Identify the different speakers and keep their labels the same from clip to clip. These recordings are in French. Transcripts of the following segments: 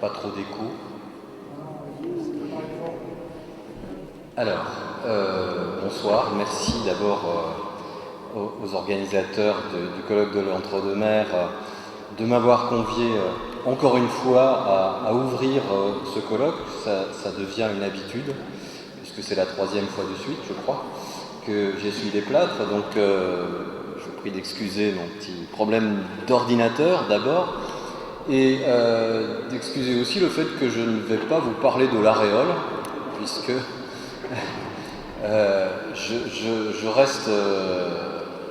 Speaker 1: pas trop d'écho. Alors, bonsoir. Merci d'abord aux organisateurs du colloque de l'Entre-deux-Mers de m'avoir convié encore une fois à ouvrir ce colloque. Ça devient une habitude, puisque c'est la 3e fois de suite, je crois, que j'essuie des plâtres. Donc, je vous prie d'excuser mon petit problème d'ordinateur d'abord, et d'excuser aussi le fait que je ne vais pas vous parler de l'aréole, puisque je reste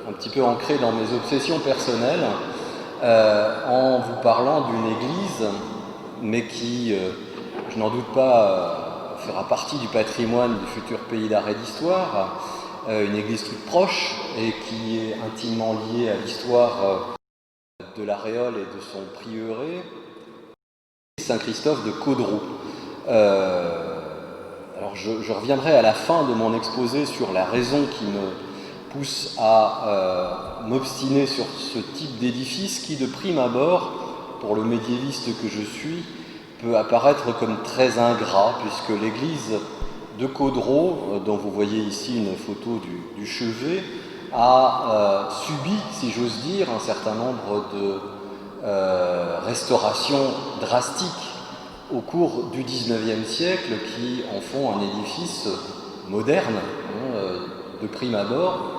Speaker 1: un petit peu ancré dans mes obsessions personnelles en vous parlant d'une église, mais qui, je n'en doute pas, fera partie du patrimoine du futur pays d'art et d'histoire, une église toute proche et qui est intimement liée à l'histoire de l'aréole et de son prieuré, Saint-Christophe de Caudroux. Alors je reviendrai à la fin de mon exposé sur la raison qui me pousse à m'obstiner sur ce type d'édifice qui, de prime abord, pour le médiéviste que je suis, peut apparaître comme très ingrat, puisque l'église de Caudroux, dont vous voyez ici une photo du chevet, a subi, si j'ose dire, un certain nombre de restaurations drastiques au cours du XIXe siècle, qui en font un édifice moderne, de prime abord.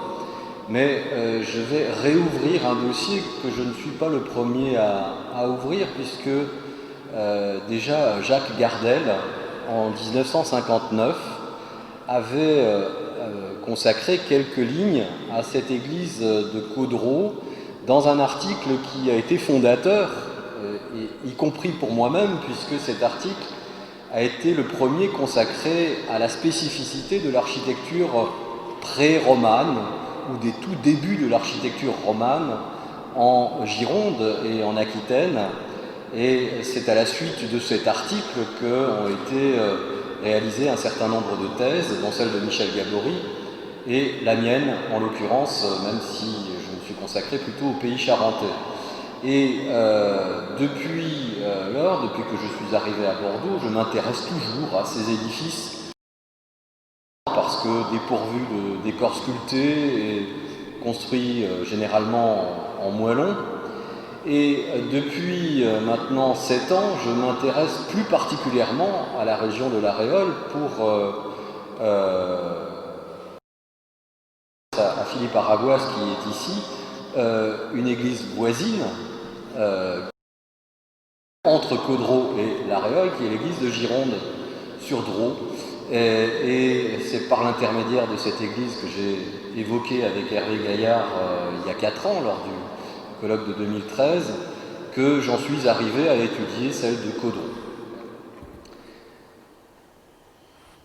Speaker 1: Mais je vais réouvrir un dossier que je ne suis pas le premier à ouvrir, puisque déjà Jacques Gardel, en 1959, avait consacré quelques lignes à cette église de Caudroux dans un article qui a été fondateur, y compris pour moi-même, puisque cet article a été le premier consacré à la spécificité de l'architecture pré-romane, ou des tout débuts de l'architecture romane en Gironde et en Aquitaine. Et c'est à la suite de cet article qu'ont été réalisées un certain nombre de thèses, dont celle de Michel Gabory, et la mienne en l'occurrence, même si je me suis consacré plutôt au pays charentais. Et depuis lors, depuis que je suis arrivé à Bordeaux, je m'intéresse toujours à ces édifices, parce que dépourvus de décors sculptés et construits généralement en moellon. Et depuis maintenant 7 ans, je m'intéresse plus particulièrement à la région de l'aréole pour à Philippe Aragoise, qui est ici, une église voisine entre Caudroux et l'aréole, qui est l'église de Gironde sur Drô. Et c'est par l'intermédiaire de cette église que j'ai évoqué avec Hervé Gaillard il y a 4 ans, lors du colloque de 2013, que j'en suis arrivé à étudier celle de Caudroux.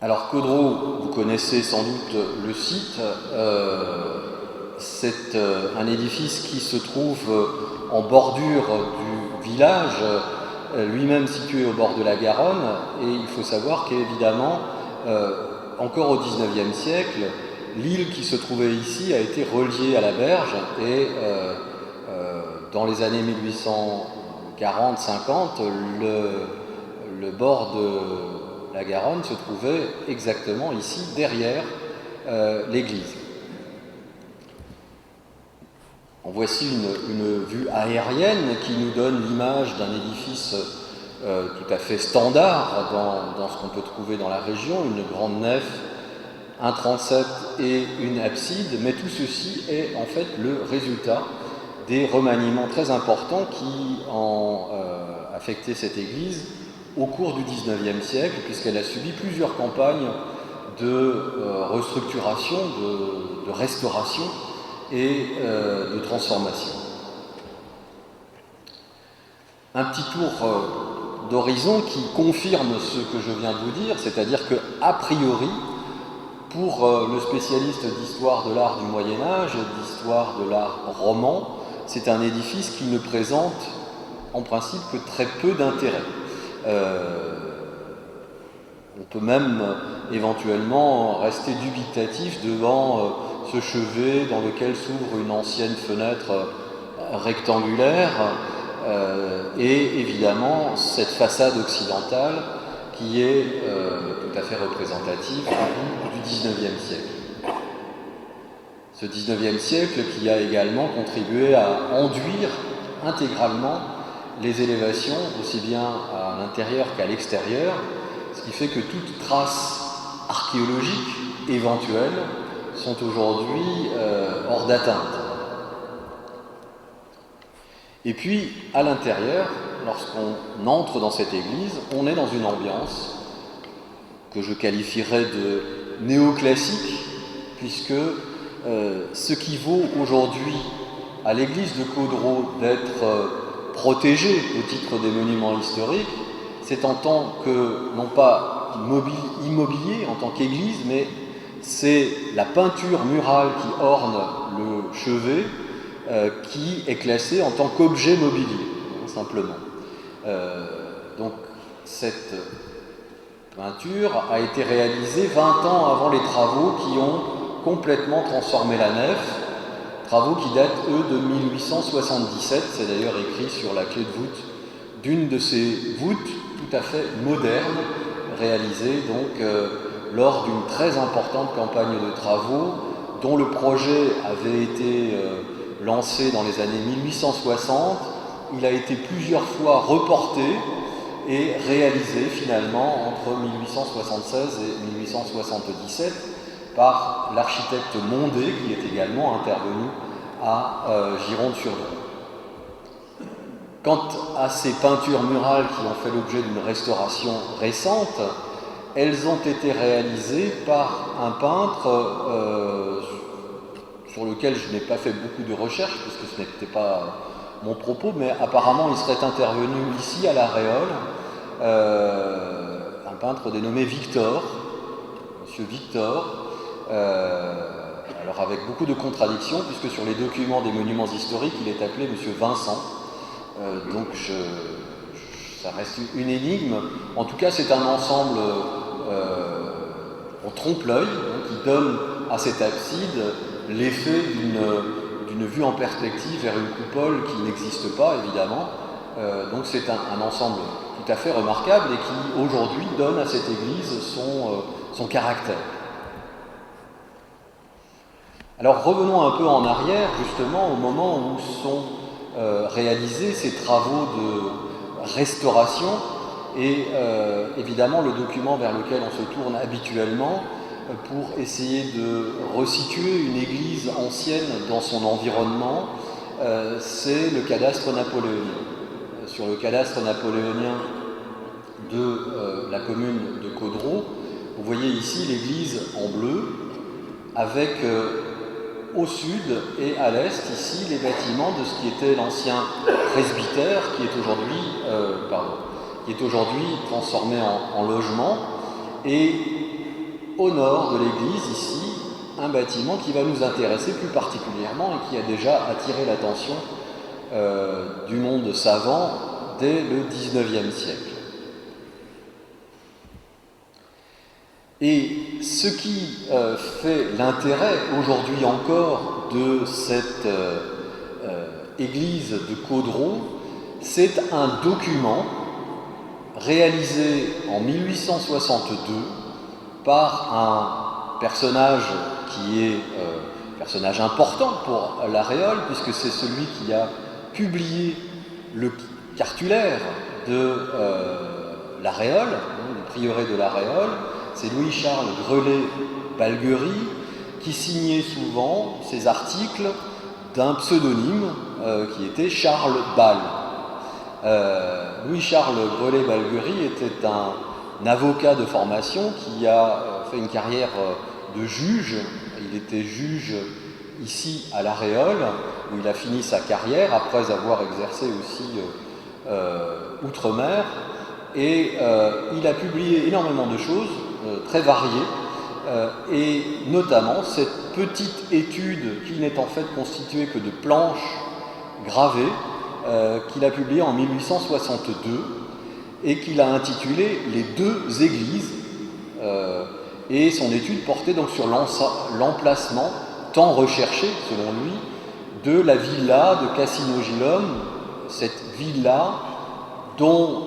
Speaker 1: Alors Caudroux, vous connaissez sans doute le site, c'est un édifice qui se trouve en bordure du village, lui-même situé au bord de la Garonne, et il faut savoir qu'évidemment, encore au XIXe siècle, l'île qui se trouvait ici a été reliée à la berge, et dans les années 1840-50, le bord de la Garonne se trouvait exactement ici, derrière l'église. En voici une vue aérienne qui nous donne l'image d'un édifice tout à fait standard dans ce qu'on peut trouver dans la région, une grande nef, un transept et une abside, mais tout ceci est en fait le résultat des remaniements très importants qui ont affecté cette église au cours du XIXe siècle, puisqu'elle a subi plusieurs campagnes de restructuration, de restauration et de transformation. Un petit tour d'horizon qui confirme ce que je viens de vous dire, c'est-à-dire que, a priori, pour le spécialiste d'histoire de l'art du Moyen-Âge, d'histoire de l'art roman, c'est un édifice qui ne présente en principe que très peu d'intérêt. On peut même éventuellement rester dubitatif devant ce chevet dans lequel s'ouvre une ancienne fenêtre rectangulaire, et évidemment cette façade occidentale qui est tout à fait représentative du XIXe siècle. Ce XIXe siècle qui a également contribué à enduire intégralement les élévations, aussi bien à l'intérieur qu'à l'extérieur, ce qui fait que toute trace archéologique éventuelle sont aujourd'hui hors d'atteinte. Et puis, à l'intérieur, lorsqu'on entre dans cette église, on est dans une ambiance que je qualifierais de néoclassique, puisque ce qui vaut aujourd'hui à l'église de Caudrot d'être protégée au titre des monuments historiques, c'est en tant que, non pas immobilier, en tant qu'église, mais c'est la peinture murale qui orne le chevet qui est classée en tant qu'objet mobilier, simplement. Donc cette peinture a été réalisée 20 ans avant les travaux qui ont complètement transformé la nef, travaux qui datent, eux, de 1877, c'est d'ailleurs écrit sur la clé de voûte d'une de ces voûtes tout à fait modernes, réalisée donc lors d'une très importante campagne de travaux dont le projet avait été lancé dans les années 1860. Il a été plusieurs fois reporté et réalisé finalement entre 1876 et 1877 par l'architecte Mondé qui est également intervenu à Gironde-sur-Drôme. Quant à ces peintures murales qui ont fait l'objet d'une restauration récente, elles ont été réalisées par un peintre sur lequel je n'ai pas fait beaucoup de recherches, puisque ce n'était pas mon propos, mais apparemment il serait intervenu ici à La Réole, un peintre dénommé Victor, Monsieur Victor, alors avec beaucoup de contradictions, puisque sur les documents des monuments historiques, il est appelé Monsieur Vincent, donc ça reste une énigme. En tout cas, c'est un ensemble en trompe-l'œil qui donne à cette abside l'effet d'une vue en perspective vers une coupole qui n'existe pas, évidemment. Donc c'est un ensemble tout à fait remarquable et qui, aujourd'hui, donne à cette église son caractère. Alors revenons un peu en arrière, justement, au moment où sont réalisés ces travaux de restauration et évidemment le document vers lequel on se tourne habituellement pour essayer de resituer une église ancienne dans son environnement, c'est le cadastre napoléonien. Sur le cadastre napoléonien de la commune de Caudrot, vous voyez ici l'église en bleu avec au sud et à l'est, ici, les bâtiments de ce qui était l'ancien presbytère, qui est aujourd'hui transformé en logement, et au nord de l'église, ici, un bâtiment qui va nous intéresser plus particulièrement et qui a déjà attiré l'attention du monde savant dès le XIXe siècle. Et ce qui fait l'intérêt aujourd'hui encore de cette église de Caudrot, c'est un document réalisé en 1862 par un personnage qui est personnage important pour La Réole, puisque c'est celui qui a publié le cartulaire de La Réole, le prieuré de La Réole. C'est Louis-Charles Grelet-Balguerie qui signait souvent ses articles d'un pseudonyme qui était Charles Ball. Louis-Charles Grelet-Balguerie était un avocat de formation qui a fait une carrière de juge. Il était juge ici à La Réole, où il a fini sa carrière après avoir exercé aussi outre-mer. Et il a publié énormément de choses très variées, et notamment cette petite étude qui n'est en fait constituée que de planches gravées, qu'il a publiée en 1862 et qu'il a intitulée « Les deux églises ». Et son étude portait donc sur l'emplacement tant recherché, selon lui, de la villa de Cassinogilum, cette ville-là, dont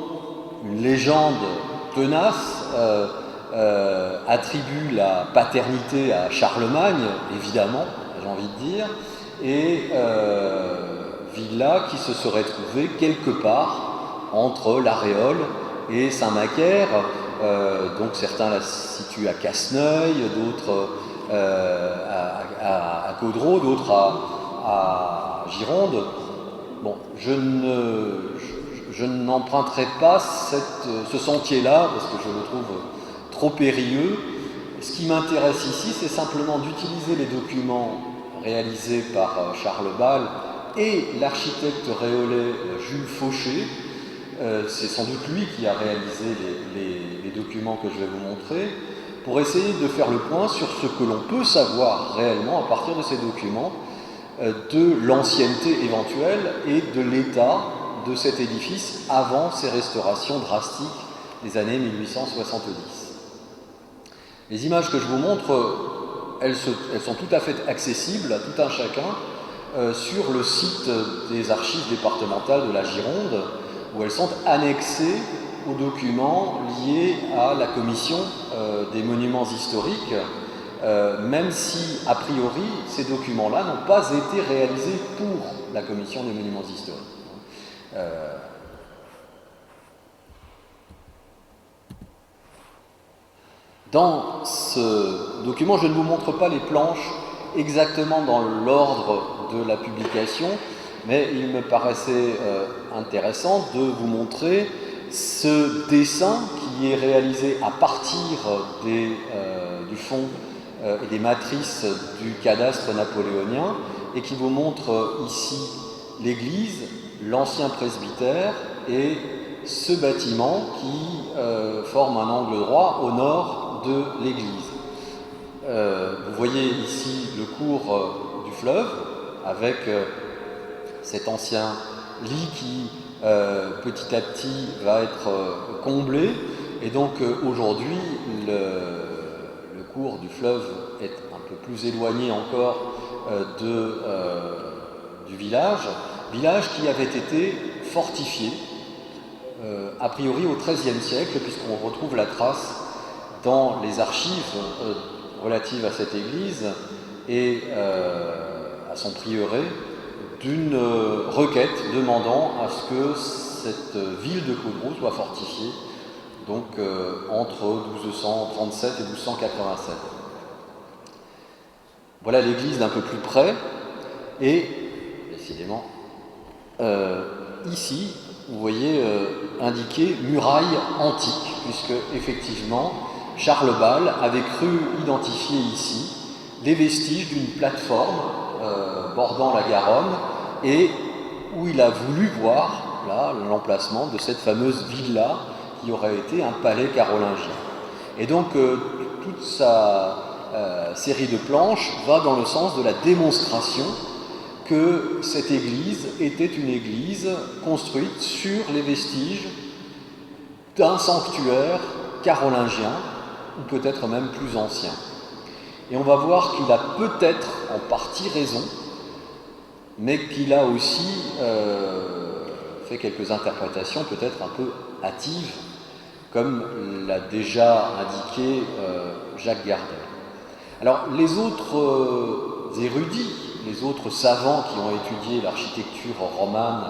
Speaker 1: une légende tenace attribue la paternité à Charlemagne, évidemment, j'ai envie de dire, et villa qui se serait trouvée quelque part entre l'Aréole et Saint-Macaire. Donc certains la situent à Casseneuil, d'autres à Caudreau, d'autres à Gironde. Bon, je n'emprunterai pas ce sentier-là parce que je le trouve trop périlleux. Ce qui m'intéresse ici, c'est simplement d'utiliser les documents réalisés par Charles Ball et l'architecte réolais Jules Fauché. C'est sans doute lui qui a réalisé les documents que je vais vous montrer, pour essayer de faire le point sur ce que l'on peut savoir réellement à partir de ces documents, de l'ancienneté éventuelle et de l'état de cet édifice avant ces restaurations drastiques des années 1870. Les images que je vous montre, elles sont tout à fait accessibles à tout un chacun sur le site des archives départementales de la Gironde, où elles sont annexées aux documents liés à la commission des monuments historiques, même si, a priori, ces documents-là n'ont pas été réalisés pour la commission des monuments historiques. Dans ce document, je ne vous montre pas les planches exactement dans l'ordre de la publication, mais il me paraissait intéressant de vous montrer ce dessin qui est réalisé à partir du fond et des matrices du cadastre napoléonien et qui vous montre ici l'église, l'ancien presbytère et ce bâtiment qui forme un angle droit au nord de l'église. Vous voyez ici le cours du fleuve avec cet ancien lit qui petit à petit va être comblé, et donc aujourd'hui le cours du fleuve est un peu plus éloigné encore du village qui avait été fortifié a priori au XIIIe siècle, puisqu'on retrouve la trace dans les archives relatives à cette église et à son prieuré d'une requête demandant à ce que cette ville de Caudreau soit fortifiée, donc entre 1237 et 1287. Voilà l'église d'un peu plus près, et décidément, ici, vous voyez indiqué muraille antique, puisque effectivement, Charles Ball avait cru identifier ici les vestiges d'une plateforme bordant la Garonne, et où il a voulu voir là l'emplacement de cette fameuse villa qui aurait été un palais carolingien. Et donc toute sa série de planches va dans le sens de la démonstration que cette église était une église construite sur les vestiges d'un sanctuaire carolingien, ou peut-être même plus ancien. Et on va voir qu'il a peut-être en partie raison, mais qu'il a aussi fait quelques interprétations peut-être un peu hâtives, comme l'a déjà indiqué Jacques Gardel. Alors les autres érudits, les autres savants qui ont étudié l'architecture romane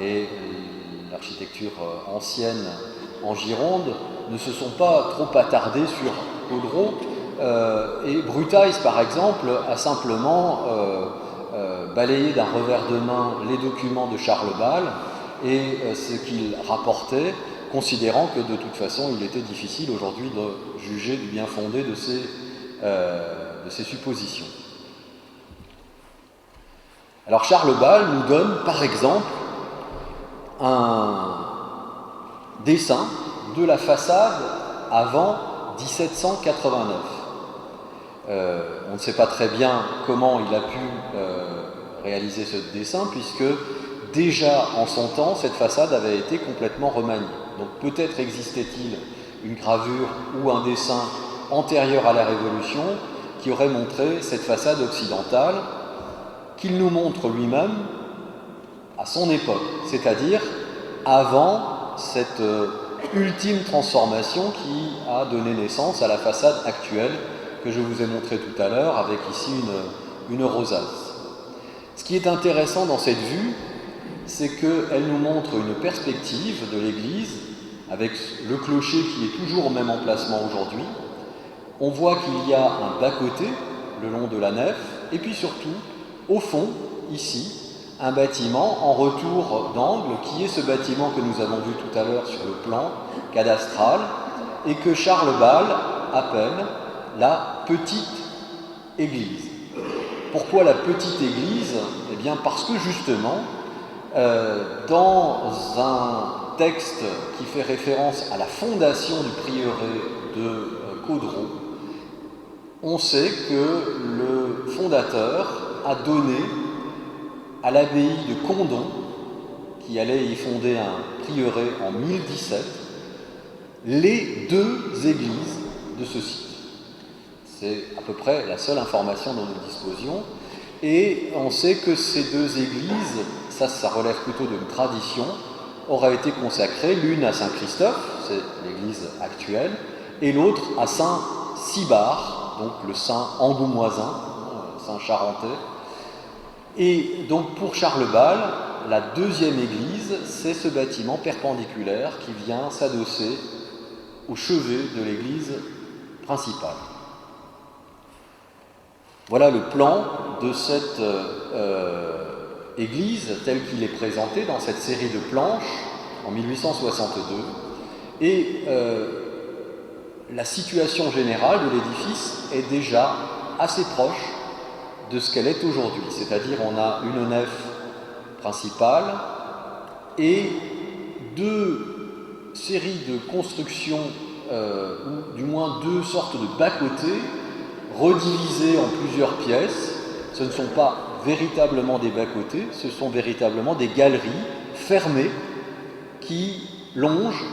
Speaker 1: et l'architecture ancienne en Gironde ne se sont pas trop attardés sur Caudreau, et Brutails par exemple a simplement balayé d'un revers de main les documents de Charles Ball et ce qu'il rapportait, considérant que de toute façon il était difficile aujourd'hui de juger du bien fondé de ces suppositions. Alors Charles Ball nous donne par exemple un dessin de la façade avant 1789. On ne sait pas très bien comment il a pu réaliser ce dessin, puisque déjà en son temps, cette façade avait été complètement remaniée. Donc peut-être existait-il une gravure ou un dessin antérieur à la Révolution qui aurait montré cette façade occidentale, qu'il nous montre lui-même à son époque, c'est-à-dire avant cette ultime transformation qui a donné naissance à la façade actuelle que je vous ai montrée tout à l'heure, avec ici une rosace. Ce qui est intéressant dans cette vue, c'est qu'elle nous montre une perspective de l'église, avec le clocher qui est toujours au même emplacement aujourd'hui. On voit qu'il y a un bas-côté, le long de la nef, et puis surtout, au fond, ici, un bâtiment en retour d'angle, qui est ce bâtiment que nous avons vu tout à l'heure sur le plan cadastral, et que Charles Ball appelle la petite église. Pourquoi la petite église? Eh bien parce que justement, dans un texte qui fait référence à la fondation du prieuré de Caudron, on sait que le fondateur a donné à l'abbaye de Condom, qui allait y fonder un prieuré en 1017, les deux églises de ce site. C'est à peu près la seule information dont nous disposions. Et on sait que ces deux églises, ça relève plutôt d'une tradition, auraient été consacrées, l'une à Saint-Christophe, c'est l'église actuelle, et l'autre à Saint-Cybard, donc le saint angoumoisin, saint charentais. Et donc pour Charles Ball, la deuxième église, c'est ce bâtiment perpendiculaire qui vient s'adosser au chevet de l'église principale. Voilà le plan de cette église tel qu'il est présenté dans cette série de planches en 1862. Et la situation générale de l'édifice est déjà assez proche de ce qu'elle est aujourd'hui. C'est-à-dire on a une nef principale et deux séries de constructions, ou du moins deux sortes de bas-côtés, redivisés en plusieurs pièces. Ce ne sont pas véritablement des bas-côtés, ce sont véritablement des galeries fermées qui longent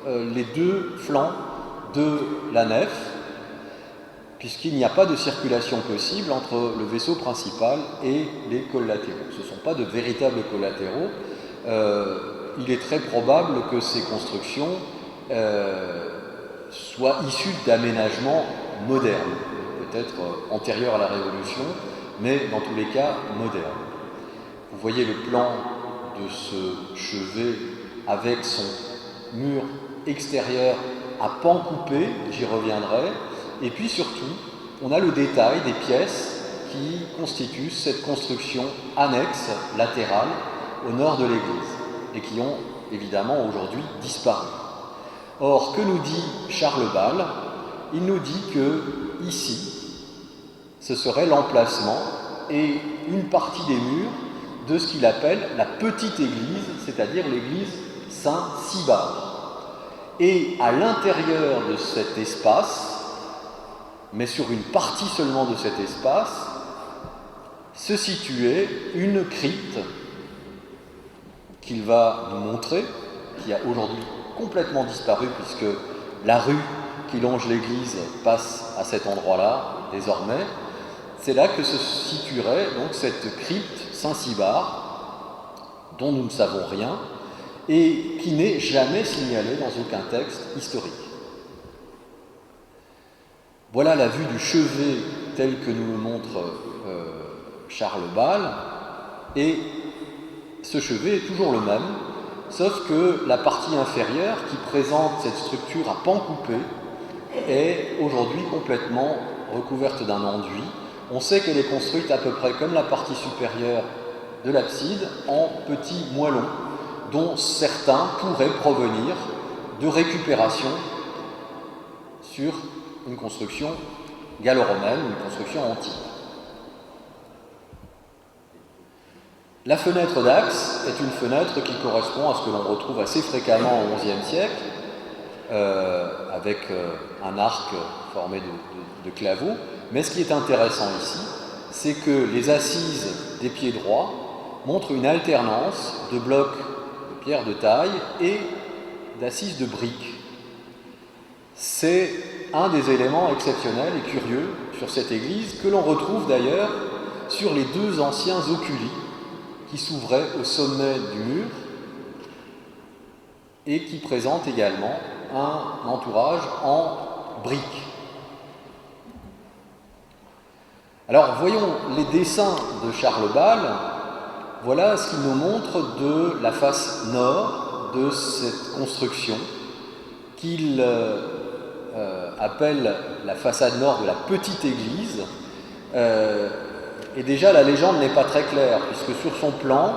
Speaker 1: les deux flancs de la nef, puisqu'il n'y a pas de circulation possible entre le vaisseau principal et les collatéraux. Ce ne sont pas de véritables collatéraux. Il est très probable que ces constructions soient issues d'aménagements modernes, peut-être antérieurs à la Révolution, mais dans tous les cas modernes. Vous voyez le plan de ce chevet avec son mur extérieur à pans coupés, j'y reviendrai, et puis surtout, on a le détail des pièces qui constituent cette construction annexe latérale au nord de l'église et qui ont évidemment aujourd'hui disparu. Or, que nous dit Charles Ball? Il nous dit que ici, ce serait l'emplacement et une partie des murs de ce qu'il appelle la petite église, c'est-à-dire l'église Saint-Cybard. Et à l'intérieur de cet espace, mais sur une partie seulement de cet espace, se situait une crypte qu'il va nous montrer, qui a aujourd'hui complètement disparu puisque la rue qui longe l'église passe à cet endroit-là désormais. C'est là que se situerait donc cette crypte Saint-Cybard, dont nous ne savons rien, et qui n'est jamais signalée dans aucun texte historique. Voilà la vue du chevet tel que nous le montre Charles Ball, et ce chevet est toujours le même, sauf que la partie inférieure qui présente cette structure à pans coupés est aujourd'hui complètement recouverte d'un enduit. On sait qu'elle est construite à peu près comme la partie supérieure de l'abside en petits moellons, dont certains pourraient provenir de récupération sur une construction gallo-romaine, une construction antique. La fenêtre d'axe est une fenêtre qui correspond à ce que l'on retrouve assez fréquemment au XIe siècle, avec un arc formé de claveaux. Mais ce qui est intéressant ici, c'est que les assises des pieds droits montrent une alternance de blocs de pierre de taille et d'assises de briques. C'est un des éléments exceptionnels et curieux sur cette église, que l'on retrouve d'ailleurs sur les deux anciens oculi qui s'ouvrait au sommet du mur et qui présente également un entourage en briques. Alors voyons les dessins de Charles Ball. Voilà ce qu'il nous montre de la face nord de cette construction qu'il appelle la façade nord de la petite église. Et déjà la légende n'est pas très claire, puisque sur son plan,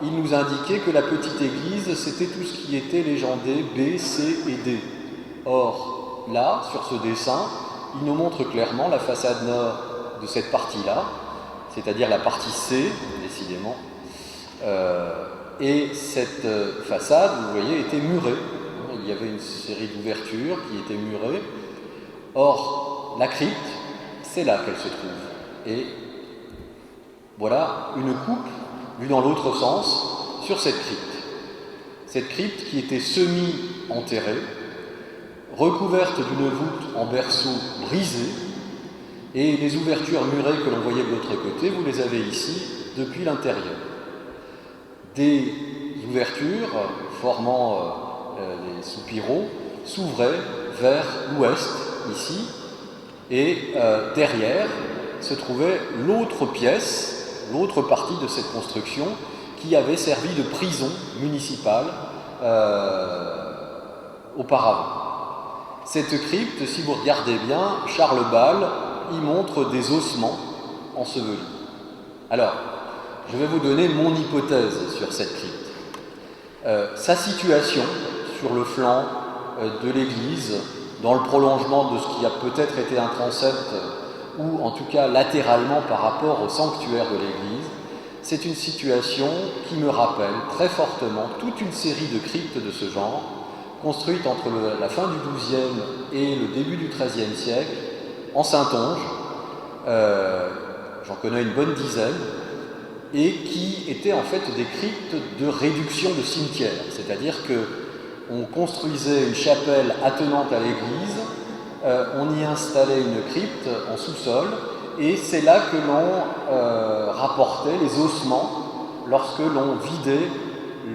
Speaker 1: il nous indiquait que la petite église, c'était tout ce qui était légendé B, C et D. Or, là, sur ce dessin, il nous montre clairement la façade nord de cette partie-là, c'est-à-dire la partie C, décidément. Et cette façade, vous voyez, était murée. Il y avait une série d'ouvertures qui étaient murées. Or, la crypte, c'est là qu'elle se trouve. Et voilà une coupe, vue dans l'autre sens, sur cette crypte. Cette crypte qui était semi-enterrée, recouverte d'une voûte en berceau brisé, et les ouvertures murées que l'on voyait de l'autre côté, vous les avez ici depuis l'intérieur. Des ouvertures formant les soupiraux s'ouvraient vers l'ouest, ici, et derrière se trouvait l'autre pièce, l'autre partie de cette construction qui avait servi de prison municipale auparavant. Cette crypte, si vous regardez bien, Charles Ball y montre des ossements ensevelis. Alors, je vais vous donner mon hypothèse sur cette crypte. Sa situation sur le flanc de l'église, dans le prolongement de ce qui a peut-être été un transept, ou en tout cas latéralement par rapport au sanctuaire de l'église, c'est une situation qui me rappelle très fortement toute une série de cryptes de ce genre, construites entre la fin du XIIe et le début du XIIIe siècle, en Saintonge, j'en connais une bonne dizaine, et qui étaient en fait des cryptes de réduction de cimetière, c'est-à-dire qu'on construisait une chapelle attenante à l'église, on y installait une crypte en sous-sol, et c'est là que l'on rapportait les ossements lorsque l'on vidait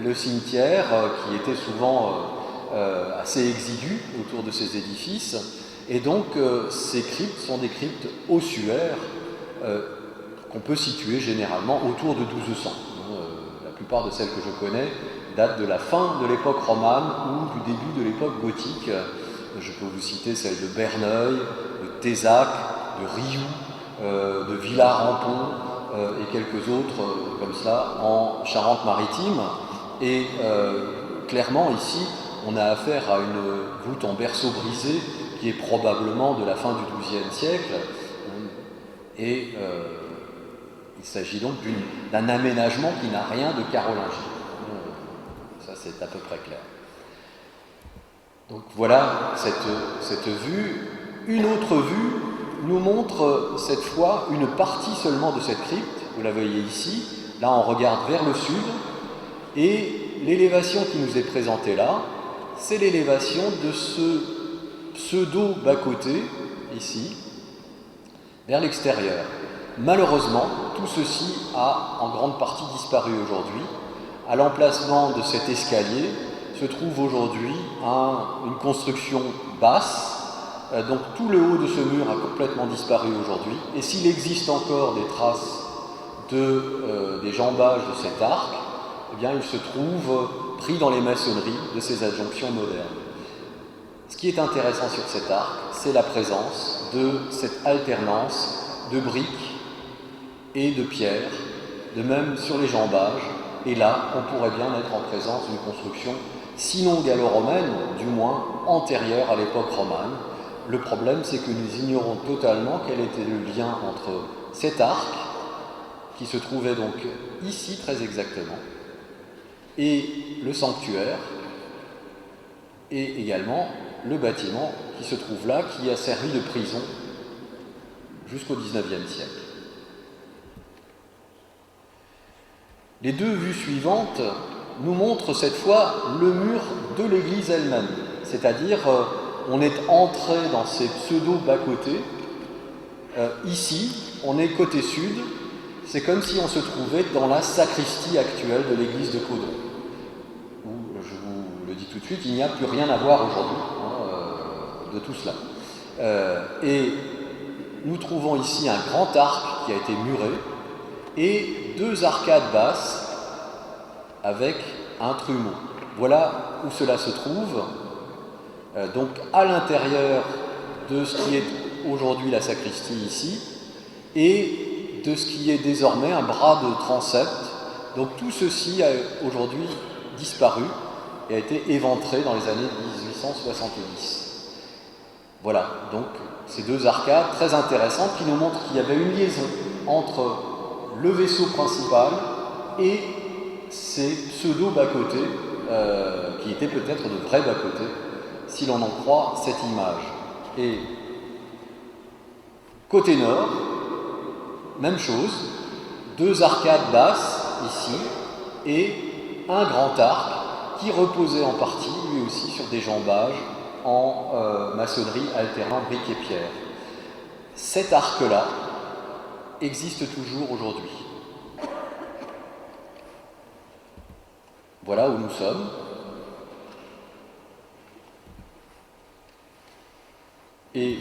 Speaker 1: le cimetière, qui était souvent assez exigu autour de ces édifices. Et donc ces cryptes sont des cryptes ossuaires qu'on peut situer généralement autour de 1200. La plupart de celles que je connais datent de la fin de l'époque romane ou du début de l'époque gothique. Je peux vous citer celles de Berneuil, de Tézac, de Rioux, de Villars-Rampont et quelques autres comme ça en Charente-Maritime. Et clairement ici, on a affaire à une voûte en berceau brisé qui est probablement de la fin du XIIe siècle. Et il s'agit donc d'un aménagement qui n'a rien de carolingien. Ça, c'est à peu près clair. Donc voilà cette vue. Une autre vue nous montre cette fois une partie seulement de cette crypte. Vous la voyez ici. Là, on regarde vers le sud. Et l'élévation qui nous est présentée là, c'est l'élévation de ce pseudo-bas-côté, ici, vers l'extérieur. Malheureusement, tout ceci a en grande partie disparu aujourd'hui. À l'emplacement de cet escalier se trouve aujourd'hui une construction basse. Donc tout le haut de ce mur a complètement disparu aujourd'hui. Et s'il existe encore des traces des jambages de cet arc, eh bien il se trouve pris dans les maçonneries de ces adjonctions modernes. Ce qui est intéressant sur cet arc, c'est la présence de cette alternance de briques et de pierres, de même sur les jambages, et là, on pourrait bien être en présence d'une construction, sinon gallo-romaine, du moins antérieure à l'époque romane. Le problème, c'est que nous ignorons totalement quel était le lien entre cet arc, qui se trouvait donc ici très exactement, et le sanctuaire, et également le bâtiment qui se trouve là, qui a servi de prison jusqu'au XIXe siècle. Les deux vues suivantes nous montrent cette fois le mur de l'église elle-même, c'est-à-dire on est entré dans ces pseudo-bas-côtés. Ici, on est côté sud, c'est comme si on se trouvait dans la sacristie actuelle de l'église de Caudron, où, je vous le dis tout de suite, il n'y a plus rien à voir aujourd'hui de tout cela. Et nous trouvons ici un grand arc qui a été muré et 2 arcades basses avec un trumeau. Voilà où cela se trouve. Donc à l'intérieur de ce qui est aujourd'hui la sacristie ici, et de ce qui est désormais un bras de transept. Donc tout ceci a aujourd'hui disparu et a été éventré dans les années 1870. Voilà, donc ces 2 arcades très intéressantes qui nous montrent qu'il y avait une liaison entre le vaisseau principal et ces pseudo-bas-côtés, qui étaient peut-être de vrais bas-côtés, si l'on en croit cette image. Et côté nord, même chose, 2 arcades basses ici, et un grand arc qui reposait en partie, lui aussi, sur des jambages en maçonnerie alternant briques et pierre. Cet arc-là existe toujours aujourd'hui. Voilà où nous sommes. Et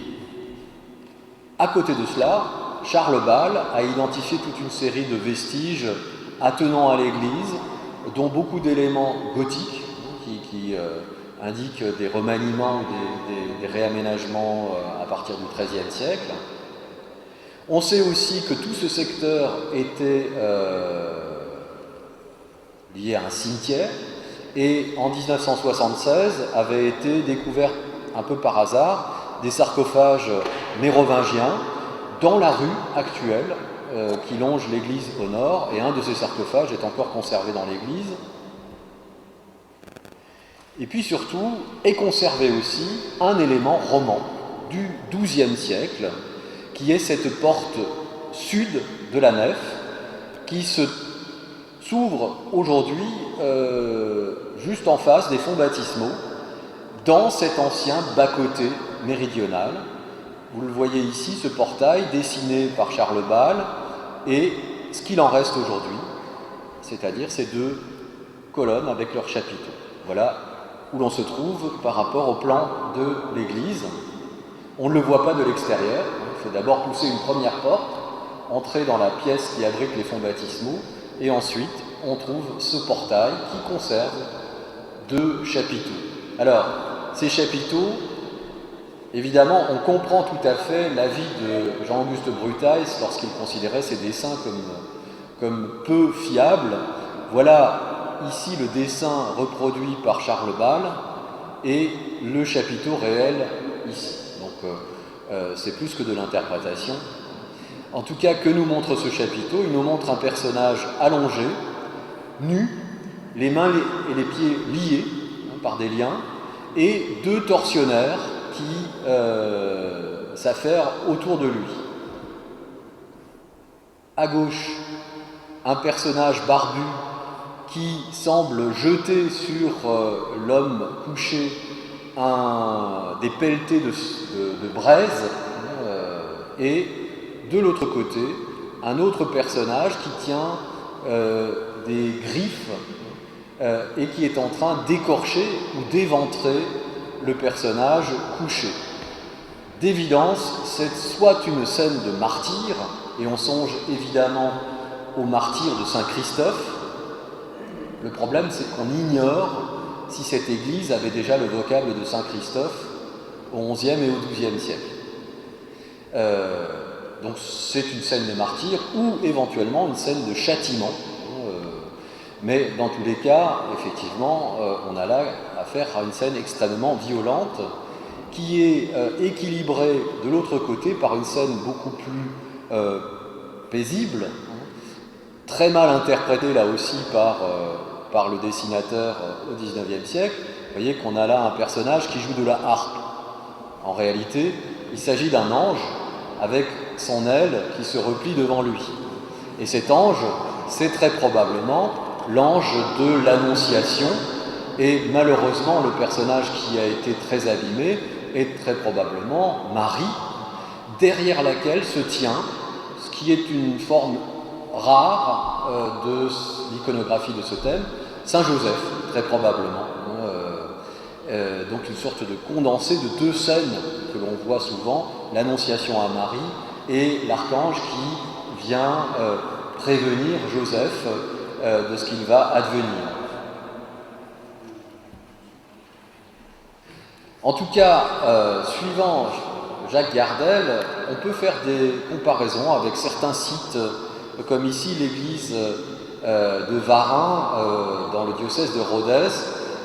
Speaker 1: à côté de cela, Charles Ball a identifié toute une série de vestiges attenant à l'église, dont beaucoup d'éléments gothiques qui indiquent des remaniements ou des réaménagements à partir du XIIIe siècle. On sait aussi que tout ce secteur était lié à un cimetière et en 1976 avait été découvert un peu par hasard des sarcophages mérovingiens dans la rue actuelle qui longe l'église au nord, et un de ces sarcophages est encore conservé dans l'église. Et puis surtout est conservé aussi un élément roman du XIIe siècle, qui est cette porte sud de la nef, qui s'ouvre aujourd'hui juste en face des fonts baptismaux, dans cet ancien bas-côté méridional. Vous le voyez ici, ce portail dessiné par Charles Ball, et ce qu'il en reste aujourd'hui, c'est-à-dire ces 2 colonnes avec leurs chapiteaux. Voilà où l'on se trouve par rapport au plan de l'église. On ne le voit pas de l'extérieur, il faut d'abord pousser une première porte, entrer dans la pièce qui abrite les fonts baptismaux, et ensuite on trouve ce portail qui conserve 2 chapiteaux. Alors, ces chapiteaux, évidemment, on comprend tout à fait l'avis de Jean-Auguste Brutails lorsqu'il considérait ces dessins comme peu fiables. Voilà ici le dessin reproduit par Charles Ball et le chapiteau réel ici. Donc c'est plus que de l'interprétation. En tout cas, que nous montre ce chapiteau? Il nous montre un personnage allongé, nu, les mains et les pieds liés par des liens, et 2 tortionnaires qui s'affairent autour de lui. À gauche, un personnage barbu qui semble jeter sur l'homme couché des pelletées de braise, et de l'autre côté, un autre personnage qui tient des griffes et qui est en train d'écorcher ou d'éventrer le personnage couché. D'évidence, c'est soit une scène de martyr, et on songe évidemment au martyr de Saint Christophe. Le problème, c'est qu'on ignore si cette église avait déjà le vocable de Saint Christophe au XIe et au XIIe siècle. Donc c'est une scène de martyr ou éventuellement une scène de châtiment. Mais dans tous les cas, effectivement, on a là affaire à une scène extrêmement violente qui est équilibrée de l'autre côté par une scène beaucoup plus paisible, très mal interprétée là aussi par le dessinateur au XIXe siècle. Vous voyez qu'on a là un personnage qui joue de la harpe. En réalité, il s'agit d'un ange avec son aile qui se replie devant lui. Et cet ange, c'est très probablement l'ange de l'Annonciation, et malheureusement le personnage qui a été très abîmé est très probablement Marie, derrière laquelle se tient ce qui est une forme rare de l'iconographie de ce thème, Saint Joseph, très probablement. Donc une sorte de condensé de deux scènes que l'on voit souvent, l'Annonciation à Marie et l'archange qui vient prévenir Joseph de ce qu'il va advenir. En tout cas, suivant Jacques Gardel, on peut faire des comparaisons avec certains sites, comme ici l'église de Varin, dans le diocèse de Rodez,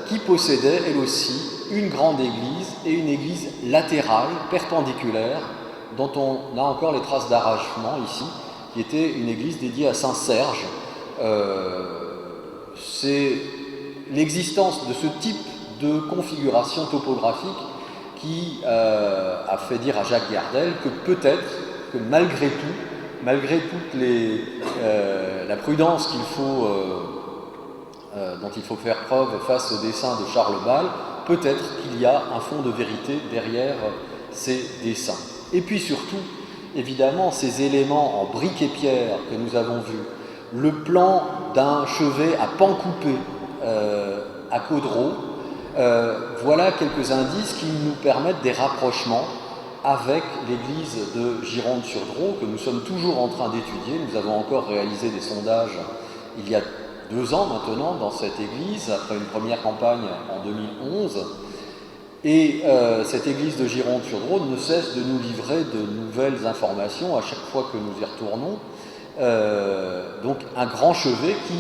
Speaker 1: qui possédait, elle aussi, une grande église et une église latérale, perpendiculaire, dont on a encore les traces d'arrachement ici, qui était une église dédiée à Saint-Serge. C'est l'existence de ce type de configuration topographique qui a fait dire à Jacques Gardel que peut-être que malgré tout, malgré toute la prudence dont il faut faire preuve face au dessin de Charles Ball, peut-être qu'il y a un fond de vérité derrière ces dessins. Et puis surtout, évidemment, ces éléments en briques et pierre que nous avons vus, le plan d'un chevet à pan coupé à Caudreau, voilà quelques indices qui nous permettent des rapprochements avec l'église de Gironde-sur-Dros, que nous sommes toujours en train d'étudier. Nous avons encore réalisé des sondages il y a 2 ans maintenant dans cette église, après une première campagne en 2011. Et cette église de Gironde-sur-Dros ne cesse de nous livrer de nouvelles informations à chaque fois que nous y retournons. Donc un grand chevet qui,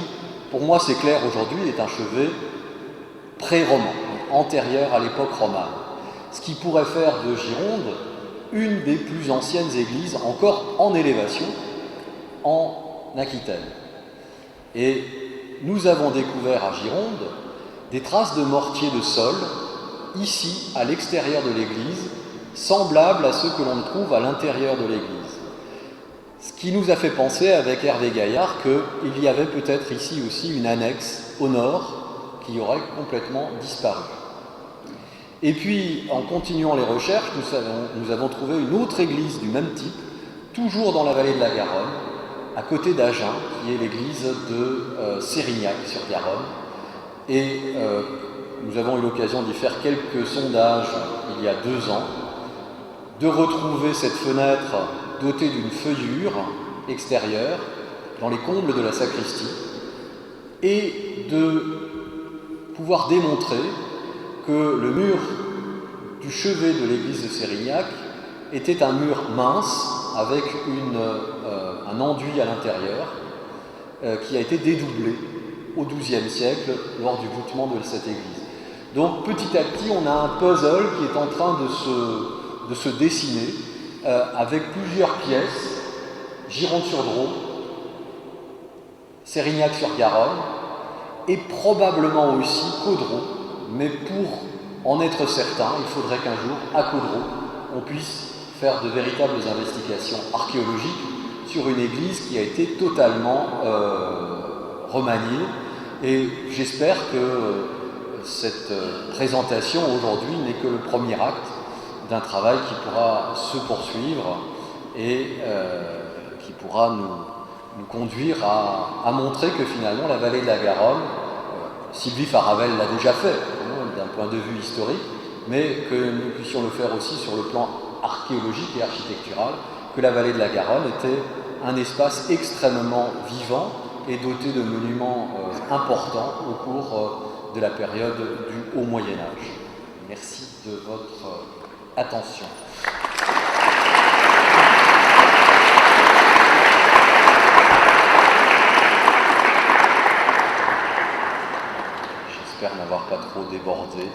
Speaker 1: pour moi c'est clair aujourd'hui, est un chevet pré-roman, antérieur à l'époque romane. Ce qui pourrait faire de Gironde une des plus anciennes églises encore en élévation en Aquitaine. Et nous avons découvert à Gironde des traces de mortier de sol, ici, à l'extérieur de l'église, semblables à ceux que l'on trouve à l'intérieur de l'église. Ce qui nous a fait penser avec Hervé Gaillard qu'il y avait peut-être ici aussi une annexe au nord qui aurait complètement disparu. Et puis, en continuant les recherches, nous avons trouvé une autre église du même type, toujours dans la vallée de la Garonne, à côté d'Agen, qui est l'église de Sérignac-sur-Garonne. Et nous avons eu l'occasion d'y faire quelques sondages il y a 2 ans, de retrouver cette fenêtre dotée d'une feuillure extérieure dans les combles de la sacristie, et de pouvoir démontrer que le mur du chevet de l'église de Sérignac était un mur mince avec un enduit à l'intérieur qui a été dédoublé au XIIe siècle lors du voûtement de cette église. Donc petit à petit, on a un puzzle qui est en train de se dessiner avec plusieurs pièces, Gironde-sur-Dros, Sérignac-sur-Garonne et probablement aussi Caudreau, mais pour en être certain, il faudrait qu'un jour, à Caudreau, on puisse faire de véritables investigations archéologiques sur une église qui a été totalement remaniée. Et j'espère que cette présentation aujourd'hui n'est que le premier acte d'un travail qui pourra se poursuivre et qui pourra nous conduire à montrer que finalement la vallée de la Garonne, Sylvie Faravel l'a déjà fait d'un point de vue historique, mais que nous puissions le faire aussi sur le plan archéologique et architectural, que la vallée de la Garonne était un espace extrêmement vivant et doté de monuments importants au cours de la période du Haut Moyen-Âge. Merci de votre attention. J'espère n'avoir pas trop débordé.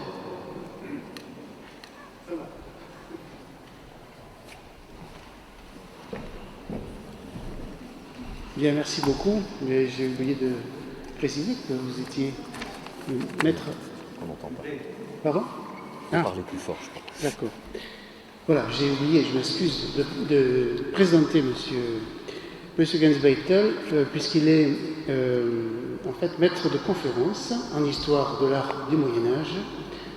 Speaker 2: Bien, merci beaucoup. Mais j'ai oublié de préciser que vous étiez maître.
Speaker 1: On n'entend pas.
Speaker 2: Pardon ?
Speaker 1: Parlez plus fort, je crois.
Speaker 2: D'accord. Voilà, j'ai oublié, je m'excuse, de présenter Monsieur Gensbeitel, puisqu'il est en fait maître de conférence en histoire de l'art du Moyen-Âge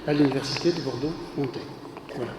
Speaker 2: à l'Université de Bordeaux-Montaigne. Voilà.